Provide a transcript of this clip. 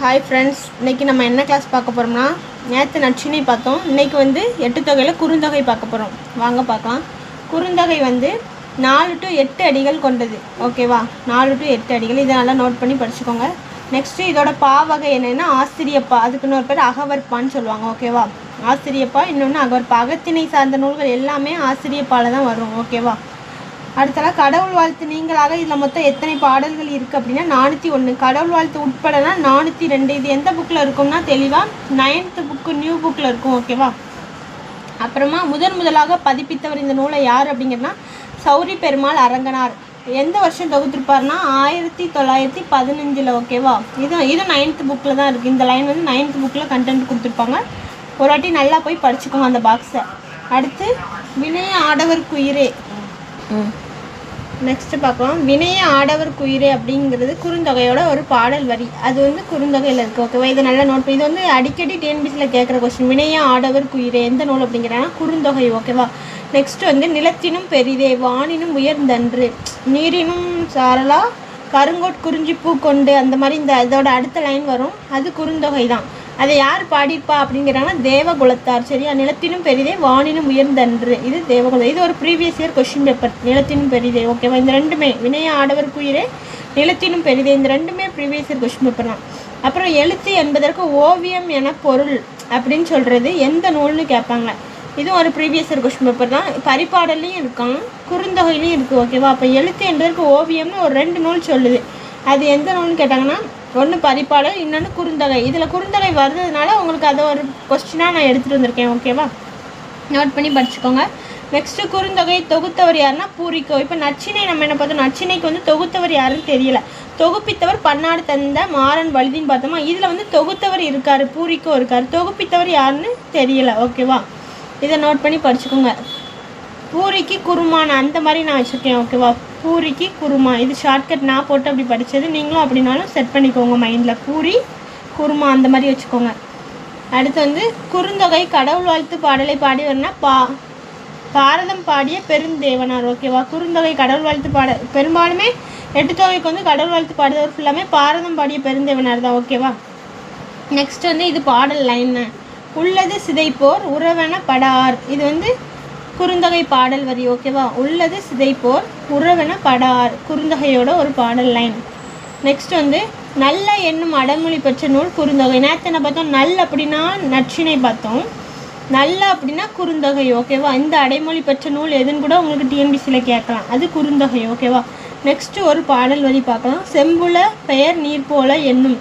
Hi friends, இன்றைக்கி நம்ம என்ன கிளாஸ் பார்க்க போகிறோம்னா, நேற்று நற்றினை பார்த்தோம். இன்றைக்கி வந்து 8 தொகையில் குறுந்தொகை பார்க்க போகிறோம். வாங்க பார்க்கலாம். குறுந்தொகை வந்து 4 to 8 அடிகள் கொண்டது. ஓகேவா? 4 to 8 அடிகள். இதை நல்லா நோட் பண்ணி படிச்சுக்கோங்க. நெக்ஸ்ட்டு இதோட பாவகை என்னென்னா ஆசிரியப்பா. அதுக்கு இன்னொரு பேர் அகவற்பான்னு சொல்லுவாங்க. ஓகேவா? ஆசிரியப்பா, இன்னொன்று அகவற்பா. அகத்திணை சார்ந்த நூல்கள் எல்லாமே ஆசிரியப்பால் தான் வரும். ஓகேவா? அடுத்தலாம் கடவுள் வாழ்த்து நீங்களாக. இதில் மொத்தம் எத்தனை பாடல்கள் இருக்குது அப்படின்னா 401. கடவுள் வாழ்த்து உட்படனா 402. இது எந்த புக்கில் இருக்கும்னா தெளிவாக 9th புக்கு நியூ புக்கில் இருக்கும். ஓகேவா? அப்புறமா முதலாக பதிப்பித்தவர் இந்த நூலை யார் அப்படிங்கிறனா சௌரி பெருமாள் அரங்கனார். எந்த வருஷம் தொகுத்திருப்பார்னா 1915. ஓகேவா? இது 9th புக்கில் தான் இருக்குது. இந்த லைன் வந்து 9th புக்கில் கண்டென்ட் கொடுத்துருப்பாங்க. ஒரு வாட்டி நல்லா போய் படிச்சுக்கோங்க அந்த பாக்ஸை. அடுத்து வினய ஆடவர் குயிரே. நெக்ஸ்ட்டு பார்க்கலாம். வினய ஆடவர் குயிரே அப்படிங்கிறது குறுந்தொகையோட ஒரு பாடல் வரி. அது வந்து குறுந்தொகையில் இருக்குது. ஓகேவா? இதை நல்லா நோட் பண்ணி. இது வந்து அடிக்கடி டிஎன்பிசியில் கேட்குற கொஸ்டின். வினய ஆடவர் குயிரே எந்த நூல் அப்படிங்கிறனா குறுந்தொகை. ஓகேவா? நெக்ஸ்ட் வந்து நிலத்தினும் பெரிதே வானினும் உயர்ந்தன்று நீரினும் சாரலா கருங்கோட் குறிஞ்சி பூ கொண்டு. அந்த மாதிரி இதோட அடுத்த லைன் வரும். அது குறுந்தொகை தான். அதை யார் பாடிப்பா அப்படிங்கிறாங்கன்னா தேவகுலத்தார். சரியா? நிலத்தினும் பெரிதே வானினும் உயர்ந்தன்று. இது தேவகுலம். இது ஒரு ப்ரீவியஸ் இயர் கொஸ்டின் பேப்பர். நிலத்தினும் பெரிதே. ஓகேவா? இந்த ரெண்டுமே வினய ஆடவர் குயிரே நிலத்தினும் பெரிதே இந்த ரெண்டுமே ப்ரீவியஸ் இயர் கொஸ்டின் பேப்பர் தான். அப்புறம் எழுத்து என்பதற்கு ஓவியம் என பொருள் அப்படின்னு சொல்கிறது எந்த நூல்னு கேட்பாங்க. இதுவும் ஒரு ப்ரீவியஸ் இயர் கொஸ்டின் பேப்பர் தான். பரிபாடல்லையும் இருக்கான், குறுந்தொகையிலையும் இருக்குது. ஓகேவா? அப்போ எழுத்து என்பதற்கு ஓவியம்னு ஒரு 2 நூல் சொல்லுது. அது எந்த நூல்னு கேட்டாங்கன்னா ஒன்று பரிபாடல், இன்னொன்று குறுந்தொகை. இதில் குறுந்தொகை வர்றதுனால உங்களுக்கு அதை ஒரு கொஸ்டினாக நான் எடுத்துகிட்டு வந்திருக்கேன். ஓகேவா? நோட் பண்ணி படிச்சுக்கோங்க. நெக்ஸ்ட்டு குறுந்தொகை தொகுத்தவர் யாருன்னா பூரிக்கோ. இப்போ நச்சினை நம்ம என்ன பார்த்தோம், நச்சினைக்கு வந்து தொகுத்தவர் யாருன்னு தெரியல. தொகுப்பித்தவர் பன்னாடு தந்த மாறன் வழுதின்னு பார்த்தோமா. இதில் வந்து தொகுத்தவர் இருக்கார், பூரிக்கோ இருக்கார். தொகுப்பித்தவர் யாருன்னு தெரியல. ஓகேவா? இதை நோட் பண்ணி படிச்சுக்கோங்க. பூரிக்கு குருமான அந்த மாதிரி நான் வச்சுருக்கேன். ஓகேவா? பூரிக்கு குருமா. இது ஷார்ட்கட் நான் போட்டு அப்படி படித்தது. நீங்களும் அப்படின்னாலும் செட் பண்ணிக்கோங்க மைண்டில். பூரி குருமா அந்த மாதிரி வச்சுக்கோங்க. அடுத்து வந்து குறுந்தொகை கடவுள் வாழ்த்து பாடலை பாடி வரனா பாரதம் பாடிய பெருந்தேவனார். ஓகேவா? குறுந்தொகை கடவுள் வாழ்த்து பாட பெரும்பாலுமே 8 தொகைக்கு வந்து கடவுள் வாழ்த்து பாடுறவர் ஃபுல்லாமே பாரதம் பாடிய பெருந்தேவனார் தான். ஓகேவா? நெக்ஸ்ட் வந்து இது பாடல் லைன்னு உள்ளது சிதைப்போர் உறவென படார். இது வந்து குறுந்தொகை பாடல் வரி. ஓகேவா? உள்ளது சிதைப்போர் உறவென படார் குறுந்தொகையோட ஒரு பாடல் லைன். நெக்ஸ்ட் வந்து நல்ல என்னும் அடைமொழி பெற்ற நூல் குறுந்தொகை. நேற்று என்ன பார்த்தோம், நல் அப்படின்னா நற்றினை பார்த்தோம், நல்ல அப்படின்னா குறுந்தொகை. ஓகேவா? இந்த அடைமொழி பெற்ற நூல் எதுன்னு கூட உங்களுக்கு டிஎன்பிசியில் கேட்கலாம். அது குறுந்தொகை. ஓகேவா? நெக்ஸ்ட்டு ஒரு பாடல் வரி பார்க்கலாம். செம்புல பெயர் நீர் போல என்னும்